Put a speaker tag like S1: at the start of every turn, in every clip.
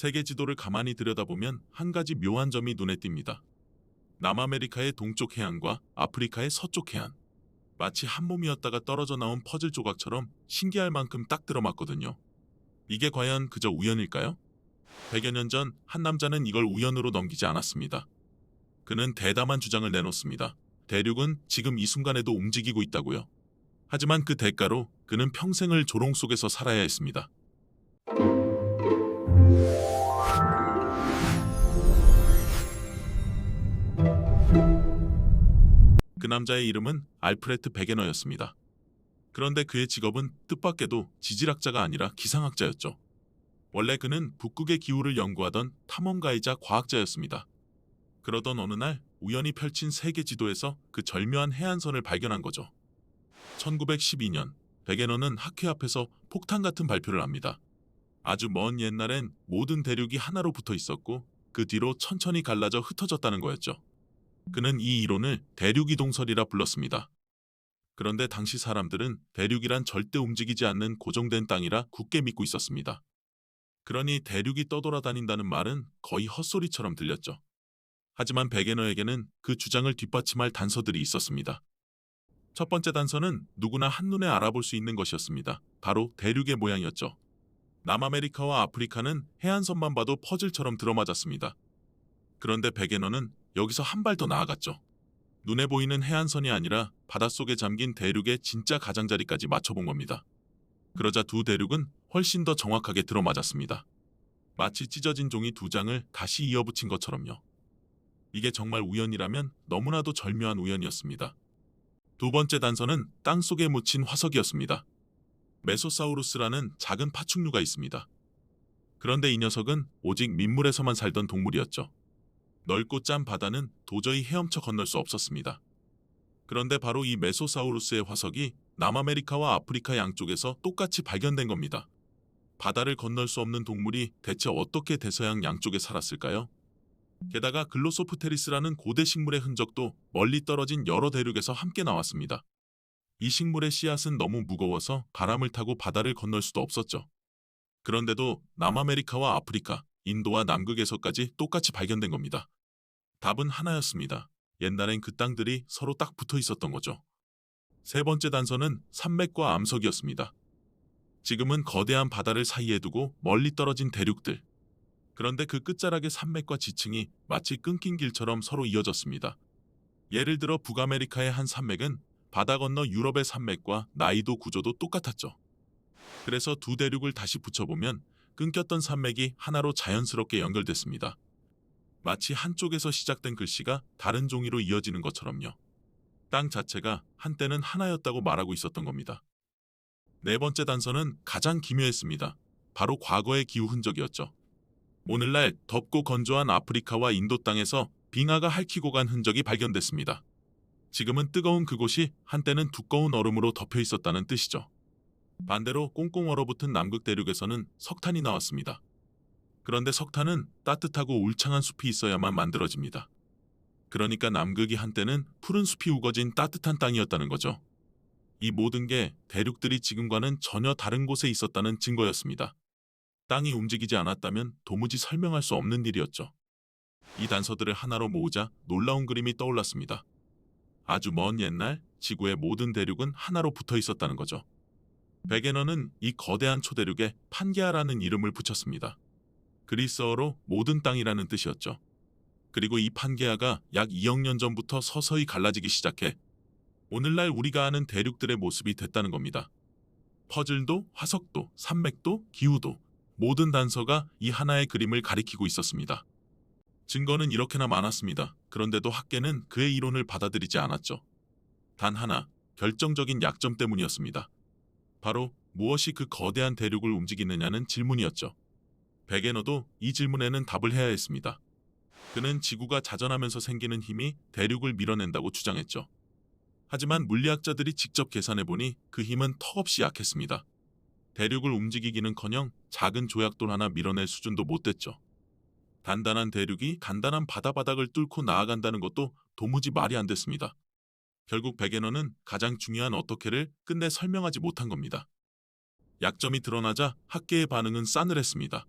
S1: 세계 지도를 가만히 들여다보면 한 가지 묘한 점이 눈에 띕니다. 남아메리카의 동쪽 해안과 아프리카의 서쪽 해안. 마치 한 몸이었다가 떨어져 나온 퍼즐 조각처럼 신기할 만큼 딱 들어맞거든요. 이게 과연 그저 우연일까요? 100여 년 전 한 남자는 이걸 우연으로 넘기지 않았습니다. 그는 대담한 주장을 내놓습니다. 대륙은 지금 이 순간에도 움직이고 있다고요. 하지만 그 대가로 그는 평생을 조롱 속에서 살아야 했습니다. 그 남자의 이름은 알프레트 베게너였습니다. 그런데 그의 직업은 뜻밖에도 지질학자가 아니라 기상학자였죠. 원래 그는 북극의 기후를 연구하던 탐험가이자 과학자였습니다. 그러던 어느 날 우연히 펼친 세계 지도에서 그 절묘한 해안선을 발견한 거죠. 1912년 베게너는 학회 앞에서 폭탄 같은 발표를 합니다. 아주 먼 옛날엔 모든 대륙이 하나로 붙어 있었고 그 뒤로 천천히 갈라져 흩어졌다는 거였죠. 그는 이 이론을 대륙이동설이라 불렀습니다. 그런데 당시 사람들은 대륙이란 절대 움직이지 않는 고정된 땅이라 굳게 믿고 있었습니다. 그러니 대륙이 떠돌아다닌다는 말은 거의 헛소리처럼 들렸죠. 하지만 베게너에게는 그 주장을 뒷받침할 단서들이 있었습니다. 첫 번째 단서는 누구나 한눈에 알아볼 수 있는 것이었습니다. 바로 대륙의 모양이었죠. 남아메리카와 아프리카는 해안선만 봐도 퍼즐처럼 들어맞았습니다. 그런데 베게너는 여기서 한 발 더 나아갔죠. 눈에 보이는 해안선이 아니라 바닷속에 잠긴 대륙의 진짜 가장자리까지 맞춰본 겁니다. 그러자 두 대륙은 훨씬 더 정확하게 들어맞았습니다. 마치 찢어진 종이 두 장을 다시 이어붙인 것처럼요. 이게 정말 우연이라면 너무나도 절묘한 우연이었습니다. 두 번째 단서는 땅속에 묻힌 화석이었습니다. 메소사우루스라는 작은 파충류가 있습니다. 그런데 이 녀석은 오직 민물에서만 살던 동물이었죠. 넓고 짠 바다는 도저히 헤엄쳐 건널 수 없었습니다. 그런데 바로 이 메소사우루스의 화석이 남아메리카와 아프리카 양쪽에서 똑같이 발견된 겁니다. 바다를 건널 수 없는 동물이 대체 어떻게 대서양 양쪽에 살았을까요? 게다가 글로소프테리스라는 고대 식물의 흔적도 멀리 떨어진 여러 대륙에서 함께 나왔습니다. 이 식물의 씨앗은 너무 무거워서 바람을 타고 바다를 건널 수도 없었죠. 그런데도 남아메리카와 아프리카, 인도와 남극에서까지 똑같이 발견된 겁니다. 답은 하나였습니다. 옛날엔 그 땅들이 서로 딱 붙어 있었던 거죠. 세 번째 단서는 산맥과 암석이었습니다. 지금은 거대한 바다를 사이에 두고 멀리 떨어진 대륙들. 그런데 그 끝자락의 산맥과 지층이 마치 끊긴 길처럼 서로 이어졌습니다. 예를 들어 북아메리카의 한 산맥은 바다 건너 유럽의 산맥과 나이도 구조도 똑같았죠. 그래서 두 대륙을 다시 붙여보면 끊겼던 산맥이 하나로 자연스럽게 연결됐습니다. 마치 한쪽에서 시작된 글씨가 다른 종이로 이어지는 것처럼요. 땅 자체가 한때는 하나였다고 말하고 있었던 겁니다. 네 번째 단서는 가장 기묘했습니다. 바로 과거의 기후 흔적이었죠. 오늘날 덥고 건조한 아프리카와 인도 땅에서 빙하가 핥히고 간 흔적이 발견됐습니다. 지금은 뜨거운 그곳이 한때는 두꺼운 얼음으로 덮여 있었다는 뜻이죠. 반대로 꽁꽁 얼어붙은 남극 대륙에서는 석탄이 나왔습니다. 그런데 석탄은 따뜻하고 울창한 숲이 있어야만 만들어집니다. 그러니까 남극이 한때는 푸른 숲이 우거진 따뜻한 땅이었다는 거죠. 이 모든 게 대륙들이 지금과는 전혀 다른 곳에 있었다는 증거였습니다. 땅이 움직이지 않았다면 도무지 설명할 수 없는 일이었죠. 이 단서들을 하나로 모으자 놀라운 그림이 떠올랐습니다. 아주 먼 옛날 지구의 모든 대륙은 하나로 붙어 있었다는 거죠. 베게너는 이 거대한 초대륙에 판게아라는 이름을 붙였습니다. 그리스어로 모든 땅이라는 뜻이었죠. 그리고 이 판게아가 약 2억 년 전부터 서서히 갈라지기 시작해 오늘날 우리가 아는 대륙들의 모습이 됐다는 겁니다. 퍼즐도, 화석도, 산맥도, 기후도 모든 단서가 이 하나의 그림을 가리키고 있었습니다. 증거는 이렇게나 많았습니다. 그런데도 학계는 그의 이론을 받아들이지 않았죠. 단 하나, 결정적인 약점 때문이었습니다. 바로 무엇이 그 거대한 대륙을 움직이느냐는 질문이었죠. 베게너도 이 질문에는 답을 해야 했습니다. 그는 지구가 자전하면서 생기는 힘이 대륙을 밀어낸다고 주장했죠. 하지만 물리학자들이 직접 계산해보니 그 힘은 턱없이 약했습니다. 대륙을 움직이기는커녕 작은 조약돌 하나 밀어낼 수준도 못 됐죠. 단단한 대륙이 단단한 바닥을 뚫고 나아간다는 것도 도무지 말이 안 됐습니다. 결국 베게너는 가장 중요한 어떻게를 끝내 설명하지 못한 겁니다. 약점이 드러나자 학계의 반응은 싸늘했습니다.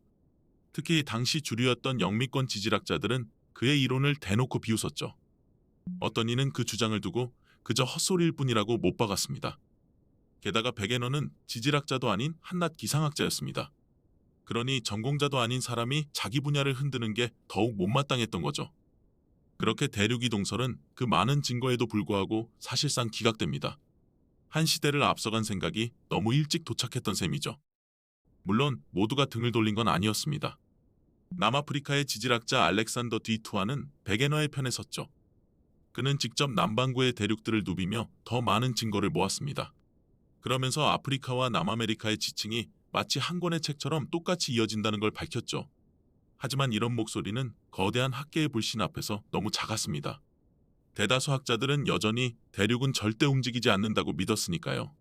S1: 특히 당시 주류였던 영미권 지질학자들은 그의 이론을 대놓고 비웃었죠. 어떤 이는 그 주장을 두고 그저 헛소리일 뿐이라고 못 박았습니다. 게다가 베게너는 지질학자도 아닌 한낱 기상학자였습니다. 그러니 전공자도 아닌 사람이 자기 분야를 흔드는 게 더욱 못마땅했던 거죠. 그렇게 대륙이동설은 그 많은 증거에도 불구하고 사실상 기각됩니다. 한 시대를 앞서간 생각이 너무 일찍 도착했던 셈이죠. 물론 모두가 등을 돌린 건 아니었습니다. 남아프리카의 지질학자 알렉산더 디투아는 베게너의 편에 섰죠. 그는 직접 남반구의 대륙들을 누비며 더 많은 증거를 모았습니다. 그러면서 아프리카와 남아메리카의 지층이 마치 한 권의 책처럼 똑같이 이어진다는 걸 밝혔죠. 하지만 이런 목소리는 거대한 학계의 불신 앞에서 너무 작았습니다. 대다수 학자들은 여전히 대륙은 절대 움직이지 않는다고 믿었으니까요.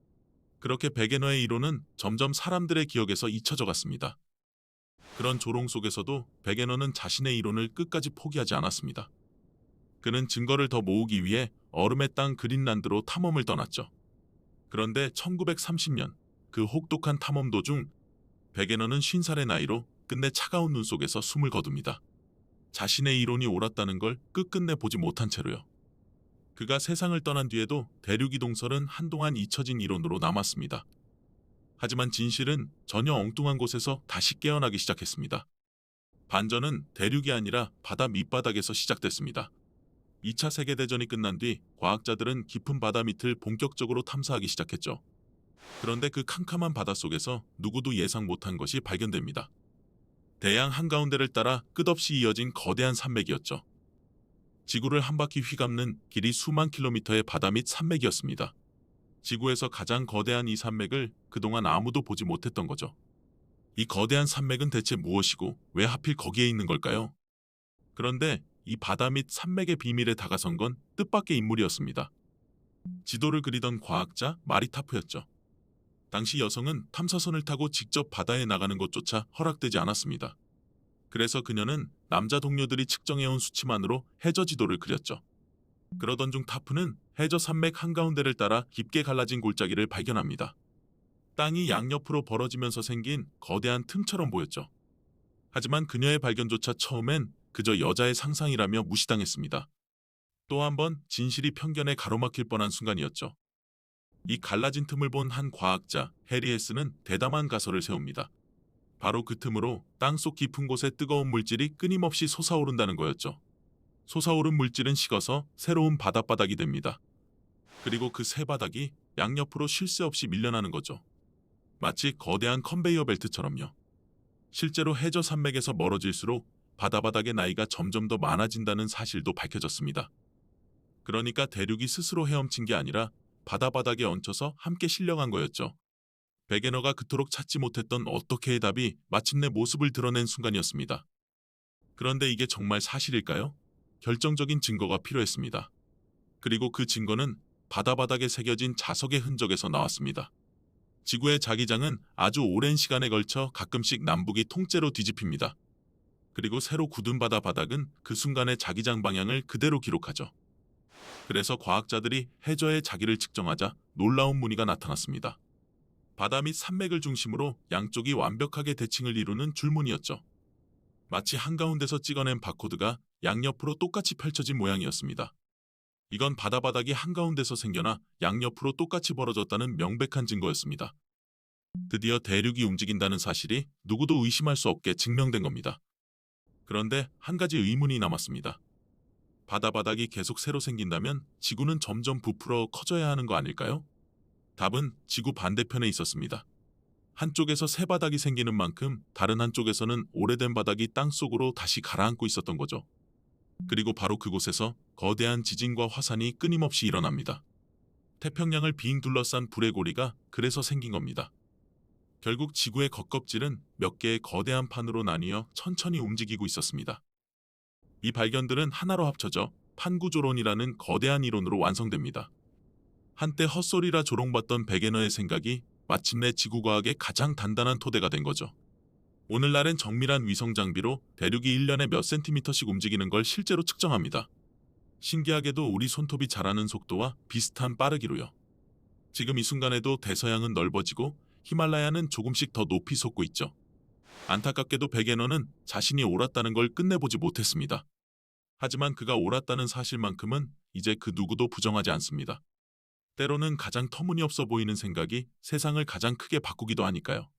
S1: 그렇게 베게너의 이론은 점점 사람들의 기억에서 잊혀져 갔습니다. 그런 조롱 속에서도 베게너는 자신의 이론을 끝까지 포기하지 않았습니다. 그는 증거를 더 모으기 위해 얼음의 땅 그린란드로 탐험을 떠났죠. 그런데 1930년 그 혹독한 탐험 도중 베게너는 50살의 나이로 끝내 차가운 눈 속에서 숨을 거둡니다. 자신의 이론이 옳았다는 걸 끝끝내 보지 못한 채로요. 그가 세상을 떠난 뒤에도 대륙이동설은 한동안 잊혀진 이론으로 남았습니다. 하지만 진실은 전혀 엉뚱한 곳에서 다시 깨어나기 시작했습니다. 반전은 대륙이 아니라 바다 밑바닥에서 시작됐습니다. 2차 세계대전이 끝난 뒤 과학자들은 깊은 바다 밑을 본격적으로 탐사하기 시작했죠. 그런데 그 캄캄한 바닷속에서 누구도 예상 못한 것이 발견됩니다. 대양 한가운데를 따라 끝없이 이어진 거대한 산맥이었죠. 지구를 한 바퀴 휘감는 길이 수만 킬로미터의 바다 밑 산맥이었습니다. 지구에서 가장 거대한 이 산맥을 그동안 아무도 보지 못했던 거죠. 이 거대한 산맥은 대체 무엇이고 왜 하필 거기에 있는 걸까요? 그런데 이 바다 밑 산맥의 비밀에 다가선 건 뜻밖의 인물이었습니다. 지도를 그리던 과학자 마리타프였죠. 당시 여성은 탐사선을 타고 직접 바다에 나가는 것조차 허락되지 않았습니다. 그래서 그녀는 남자 동료들이 측정해온 수치만으로 해저 지도를 그렸죠. 그러던 중 타프는 해저 산맥 한가운데를 따라 깊게 갈라진 골짜기를 발견합니다. 땅이 양옆으로 벌어지면서 생긴 거대한 틈처럼 보였죠. 하지만 그녀의 발견조차 처음엔 그저 여자의 상상이라며 무시당했습니다. 또 한 번 진실이 편견에 가로막힐 뻔한 순간이었죠. 이 갈라진 틈을 본 한 과학자 해리 헤스는 대담한 가설을 세웁니다. 바로 그 틈으로 땅속 깊은 곳에 뜨거운 물질이 끊임없이 솟아오른다는 거였죠. 솟아오른 물질은 식어서 새로운 바닷바닥이 됩니다. 그리고 그 새 바닥이 양옆으로 쉴 새 없이 밀려나는 거죠. 마치 거대한 컨베이어 벨트처럼요. 실제로 해저 산맥에서 멀어질수록 바다바닥의 나이가 점점 더 많아진다는 사실도 밝혀졌습니다. 그러니까 대륙이 스스로 헤엄친 게 아니라 바다바닥에 얹혀서 함께 실려간 거였죠. 베게너가 그토록 찾지 못했던 어떻게의 답이 마침내 모습을 드러낸 순간이었습니다. 그런데 이게 정말 사실일까요? 결정적인 증거가 필요했습니다. 그리고 그 증거는 바다바닥에 새겨진 자석의 흔적에서 나왔습니다. 지구의 자기장은 아주 오랜 시간에 걸쳐 가끔씩 남북이 통째로 뒤집힙니다. 그리고 새로 굳은 바다 바닥은 그 순간의 자기장 방향을 그대로 기록하죠. 그래서 과학자들이 해저의 자기를 측정하자 놀라운 무늬가 나타났습니다. 바다 및 산맥을 중심으로 양쪽이 완벽하게 대칭을 이루는 줄무늬였죠. 마치 한가운데서 찍어낸 바코드가 양옆으로 똑같이 펼쳐진 모양이었습니다. 이건 바다바닥이 한가운데서 생겨나 양옆으로 똑같이 벌어졌다는 명백한 증거였습니다. 드디어 대륙이 움직인다는 사실이 누구도 의심할 수 없게 증명된 겁니다. 그런데 한 가지 의문이 남았습니다. 바다바닥이 계속 새로 생긴다면 지구는 점점 부풀어 커져야 하는 거 아닐까요? 답은 지구 반대편에 있었습니다. 한쪽에서 새 바닥이 생기는 만큼 다른 한쪽에서는 오래된 바닥이 땅속으로 다시 가라앉고 있었던 거죠. 그리고 바로 그곳에서 거대한 지진과 화산이 끊임없이 일어납니다. 태평양을 빙 둘러싼 불의 고리가 그래서 생긴 겁니다. 결국 지구의 겉껍질은 몇 개의 거대한 판으로 나뉘어 천천히 움직이고 있었습니다. 이 발견들은 하나로 합쳐져 판구조론이라는 거대한 이론으로 완성됩니다. 한때 헛소리라 조롱받던 베게너의 생각이 마침내 지구과학의 가장 단단한 토대가 된 거죠. 오늘날엔 정밀한 위성 장비로 대륙이 1년에 몇 센티미터씩 움직이는 걸 실제로 측정합니다. 신기하게도 우리 손톱이 자라는 속도와 비슷한 빠르기로요. 지금 이 순간에도 대서양은 넓어지고 히말라야는 조금씩 더 높이 솟고 있죠. 안타깝게도 베게너는 자신이 옳았다는 걸 끝내보지 못했습니다. 하지만 그가 옳았다는 사실만큼은 이제 그 누구도 부정하지 않습니다. 때로는 가장 터무니없어 보이는 생각이 세상을 가장 크게 바꾸기도 하니까요.